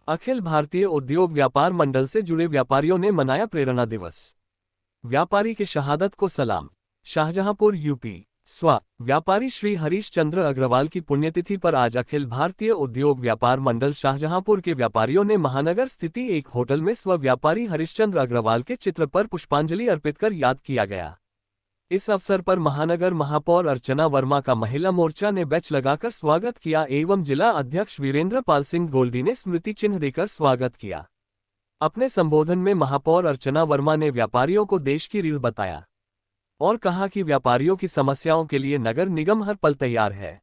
अखिल भारतीय उद्योग व्यापार मंडल से जुड़े व्यापारियों ने मनाया प्रेरणा दिवस। व्यापारी की शहादत को सलाम। शाहजहांपुर यूपी। व्यापारी श्री हरीश चंद्र अग्रवाल की पुण्यतिथि पर आज अखिल भारतीय उद्योग व्यापार मंडल शाहजहांपुर के व्यापारियों ने महानगर स्थित एक होटल में व्यापारी हरीशचंद्र अग्रवाल के चित्र पर पुष्पांजलि अर्पित कर याद किया गया। इस अवसर पर महानगर महापौर अर्चना वर्मा का महिला मोर्चा ने बैच लगाकर स्वागत किया एवं जिला अध्यक्ष वीरेंद्र पाल सिंह गोल्डी ने स्मृति चिन्ह देकर स्वागत किया। अपने संबोधन में महापौर अर्चना वर्मा ने व्यापारियों को देश की रीढ़ बताया और कहा कि व्यापारियों की समस्याओं के लिए नगर निगम हर पल तैयार है।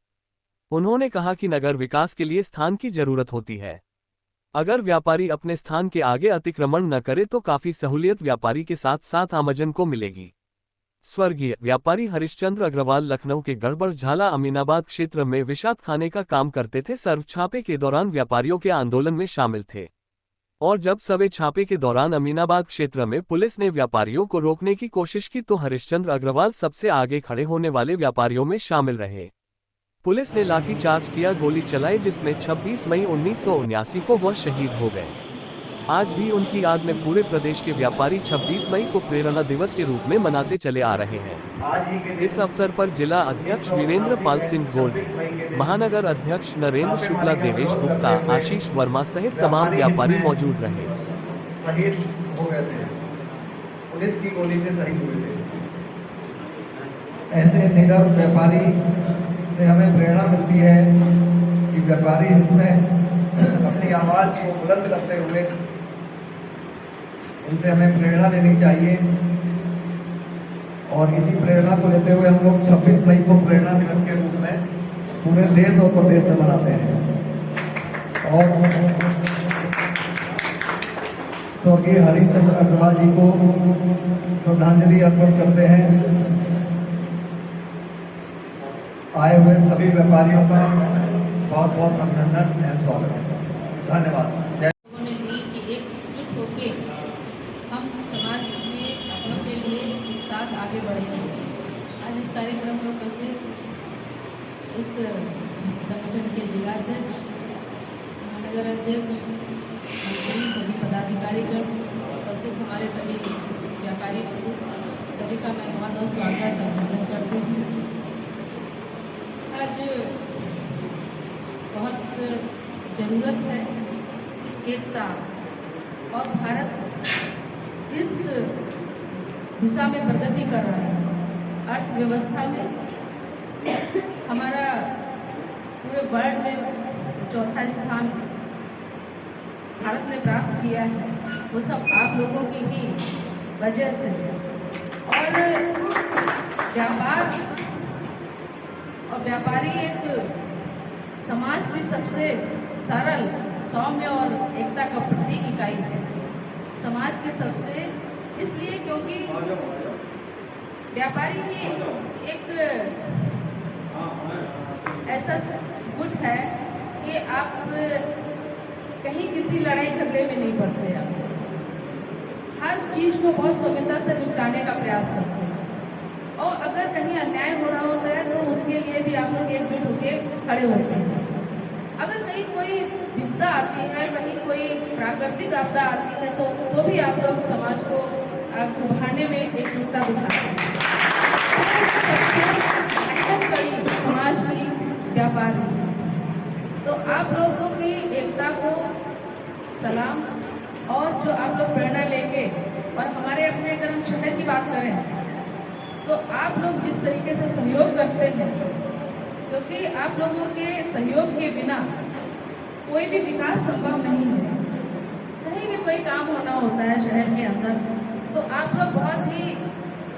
उन्होंने कहा कि नगर विकास के लिए स्थान की जरूरत होती है। अगर व्यापारी अपने स्थान के आगे अतिक्रमण न करे तो काफी सहूलियत व्यापारी के साथ साथ आमजन को मिलेगी। स्वर्गीय व्यापारी हरीशचंद्र अग्रवाल लखनऊ के गड़बड़ झाला अमीनाबाद क्षेत्र में विषाद खाने का काम करते थे। सर्व छापे के दौरान व्यापारियों के आंदोलन में शामिल थे और जब सर्वे छापे के दौरान अमीनाबाद क्षेत्र में पुलिस ने व्यापारियों को रोकने की कोशिश की तो हरीशचंद्र अग्रवाल सबसे आगे खड़े होने वाले व्यापारियों में शामिल रहे। पुलिस ने लाठीचार्ज किया, गोली चलाई, जिसमें 26 मई 1979 को वह शहीद हो गए। आज भी उनकी याद में पूरे प्रदेश के व्यापारी 26 मई को प्रेरणा दिवस के रूप में मनाते चले आ रहे हैं। इस अवसर पर जिला अध्यक्ष वीरेंद्र पाल सिंह गोल्डी, महानगर अध्यक्ष नरेंद्र शुक्ला, देवेश गुप्ता, आशीष वर्मा सहित तमाम व्यापारी मौजूद रहे। शहीद हो गए थे, पुलिस की गोली से शहीद हुए थे। ऐसे निडर व्यापारी से हमें प्रेरणा मिलती है कि व्यापारी इसमें अपनी आवाज को बुलंद करते हुए इनसे हमें प्रेरणा लेनी चाहिए और इसी प्रेरणा को लेते हुए हम लोग 26 मई को प्रेरणा दिवस के रूप में पूरे देश और प्रदेश में मनाते हैं और स्वर्गीय हरीशचंद्र अग्रवाल जी को श्रद्धांजलि अर्पित करते हैं। आए हुए सभी व्यापारियों का बहुत बहुत अभिनंदन एवं स्वागत है। धन्यवाद। हम समाज में अपनों के लिए एक साथ आगे बढ़े हैं। आज इस कार्यक्रम में उपस्थित इस संगठन के जिलाध्यक्ष, महानगर अध्यक्ष, सभी पदाधिकारीगण, उपस्थित हमारे सभी व्यापारी, सभी का मैं बहुत बहुत स्वागत अभिनंदन करती हूँ। आज बहुत ज़रूरत है कि एकता और भारत जिस दिशा में प्रगति कर रहा है, अर्थव्यवस्था में हमारा पूरे वर्ल्ड में चौथा स्थान भारत ने प्राप्त किया है, वो सब आप लोगों की ही वजह से। और व्यापार और व्यापारी एक समाज की सबसे सरल, सौम्य और एकता का प्रतीक इकाई है। समाज के सबसे इसलिए क्योंकि व्यापारी ही एक ऐसा गुट है कि आप कहीं किसी लड़ाई झगड़े में नहीं पड़ते। आप हर चीज को बहुत सौम्यता से निपटाने का प्रयास करते हैं और अगर कहीं अन्याय हो रहा होता है तो उसके लिए भी आप लोग एकजुट होकर खड़े होते हैं। अगर कहीं कोई विपदा आती है, कहीं कोई प्राकृतिक आपदा आती है तो भी आप लोग समाज को उभारने में एकजुटता दिखाते हैं। अहम कड़ी समाज की व्यापार है। तो आप लोगों की एकता को सलाम। और जो आप लोग प्रेरणा लेंगे और हमारे अपने अगर हम शहर की बात करें तो आप लोग जिस तरीके से सहयोग करते हैं, क्योंकि आप लोगों के सहयोग के बिना कोई भी विकास संभव नहीं है। कहीं भी कोई काम होना होता है शहर के अंदर तो आप लोग बहुत ही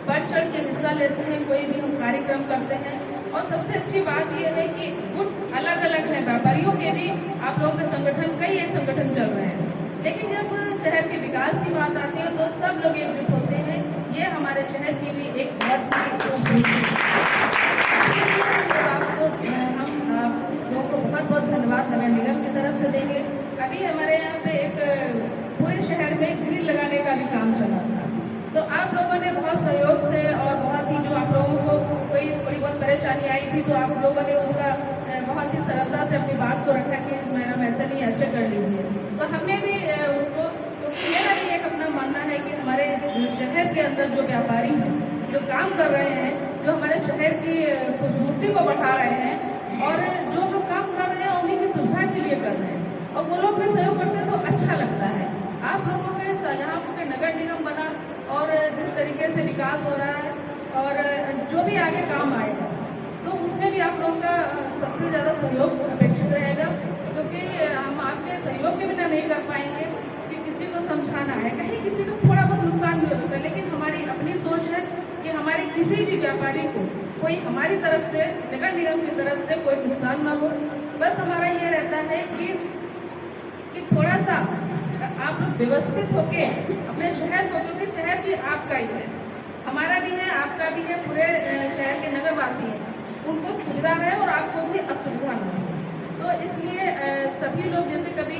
बढ़ चढ़ के हिस्सा लेते हैं, कोई भी हम कार्यक्रम करते हैं। और सबसे अच्छी बात यह है कि गुट अलग अलग है, व्यापारियों के भी आप लोगों के संगठन, कई एक संगठन चल रहे हैं, लेकिन जब शहर के विकास की बात आती है तो सब लोग एकजुट होते हैं। ये हमारे शहर की भी एक बहुत बड़ी आपको हम लोगों को बहुत बहुत धन्यवाद नगर निगम की तरफ से देंगे। अभी हमारे यहाँ पे एक पूरे शहर में ग्रिल लगाने का भी काम चला था, तो आप लोगों ने बहुत सहयोग से और बहुत ही जो आप लोगों को कोई थोड़ी बहुत परेशानी आई थी तो आप लोगों ने उसका बहुत ही सरलता से अपनी बात को रखा कि मैडम ऐसे नहीं ऐसे कर लीजिए। तो तो हमने भी उसको, क्योंकि मेरा भी एक अपना मानना है कि हमारे शहर के अंदर जो व्यापारी हैं, जो काम कर रहे हैं, जो हमारे शहर की खूबसूरती को बढ़ा रहे हैं और जो हम काम कर रहे हैं उन्हीं की सुविधा के लिए कर रहे हैं और वो लोग भी सहयोग करते हैं तो अच्छा लगता है। आप लोगों के शाहजहाँपुर के नगर निगम बना और जिस तरीके से विकास हो रहा है और जो भी आगे काम आएगा तो उसमें भी आप लोगों का सबसे ज़्यादा सहयोग अपेक्षित रहेगा, क्योंकि हम आपके सहयोग के बिना नहीं कर पाएंगे कि किसी को समझाना है, कहीं किसी को थोड़ा बहुत नुकसान भी हो सकता है, लेकिन हमारी अपनी सोच है कि हमारे किसी भी व्यापारी को कोई हमारी तरफ से, नगर निगम की तरफ से कोई नुकसान ना हो। बस हमारा ये रहता है कि थोड़ा सा आप लोग व्यवस्थित होके अपने शहर को, क्योंकि शहर भी आपका ही है, हमारा भी है, आपका भी है, पूरे शहर के नगरवासी हैं, उनको सुविधा रहे और आपको भी असुविधा ना हो। तो इसलिए सभी लोग, जैसे कभी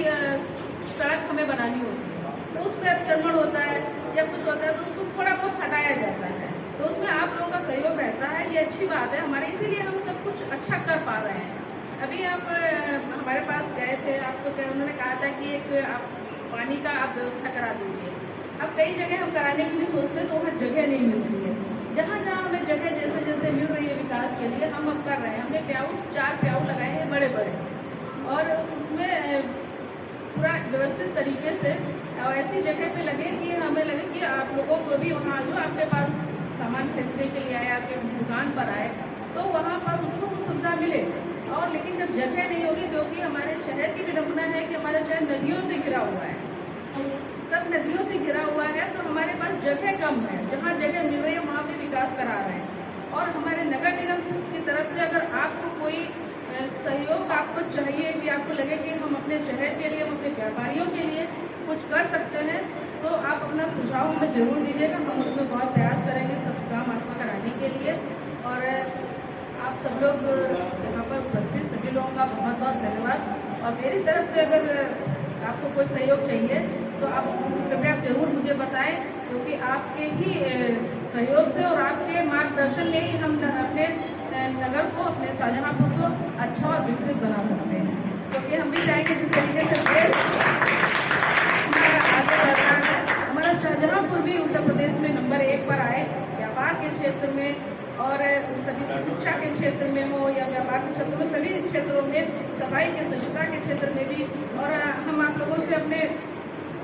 सड़क हमें बनानी होती है तो उस पर अतिक्रमण होता है या कुछ होता है तो उसको थोड़ा बहुत हटाया जाता है, तो उसमें आप लोगों का सहयोग रहता है, ये अच्छी बात है हमारे, इसीलिए हम सब कुछ अच्छा कर पा रहे हैं। अभी आप हमारे पास गए थे, आपको उन्होंने कहा था कि एक आप पानी का आप व्यवस्था करा दीजिए। अब कई जगह हम कराने की भी सोचते हैं तो वहाँ जगह नहीं मिलती है। जहाँ जहाँ हमें जगह जैसे जैसे मिल रही है विकास के लिए हम अब कर रहे हैं। हमने प्याऊ 4 प्याऊ लगाए हैं बड़े बड़े और उसमें पूरा व्यवस्थित तरीके से और ऐसी जगह पे लगे कि हमें लगे कि आप लोगों को भी वहाँ जो आपके पास सामान खरीदने के लिए आए, आपके दुकान पर आए, तो वहाँ पर उसको सुविधा मिले। और लेकिन जब जगह नहीं होगी, क्योंकि हमारे शहर की विडम्बना है कि हमारा शहर नदियों से घिरा हुआ है, सब नदियों से घिरा हुआ है, तो हमारे पास जगह कम है। जहाँ जगह मिल रही है वहाँ भी विकास करा रहे हैं। और हमारे नगर निगम की तरफ से अगर आपको कोई सहयोग आपको चाहिए कि आपको लगे कि हम अपने शहर के लिए, हम अपने व्यापारियों के लिए कुछ कर सकते हैं, तो आप अपना सुझाव हमें जरूर दीजिएगा। हम उसमें बहुत प्रयास करेंगे सब काम आपको कराने के लिए। और आप सब लोग यहाँ पर उपस्थित सभी लोगों का बहुत बहुत धन्यवाद। और मेरी तरफ से अगर आपको कोई सहयोग चाहिए तो आप कृपया जरूर मुझे बताएं, क्योंकि आपके ही सहयोग से और आपके मार्गदर्शन में ही हम अपने नगर को, अपने शाहजहाँपुर को अच्छा और विकसित बना सकते हैं। क्योंकि हम भी चाहेंगे जिस तरीके से देश हमारा आगे बढ़ रहा है, हमारा शाहजहाँपुर भी उत्तर प्रदेश में नंबर 1 पर आए, व्यापार के क्षेत्र में और सभी शिक्षा के क्षेत्र में हो या व्यापार के क्षेत्र में, सभी क्षेत्रों में, सफाई के, स्वच्छता के क्षेत्र में भी। और हम आप लोगों से अपने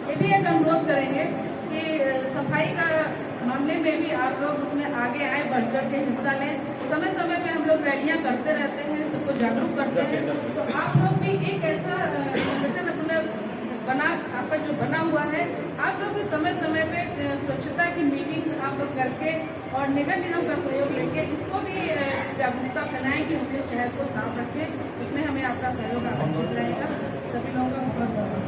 ये भी एक अनुरोध करेंगे कि सफाई का मामले में भी आप लोग उसमें आगे आए, बढ़ चढ़ के हिस्सा लें। समय समय पे हम लोग रैलियां करते रहते हैं, सबको जागरूक करते हैं, तो आप लोग भी एक ऐसा संगठन अपना बना, आपका जो बना हुआ है, आप लोग भी समय समय पे स्वच्छता की मीटिंग आप लोग करके और निगम निगम का सहयोग लेके इसको भी जागरूकता फैलाएं कि अपने शहर को साफ रखें। इसमें हमें आपका सहयोग आवश्यक रहेगा। सभी लोगों का बहुत बहुत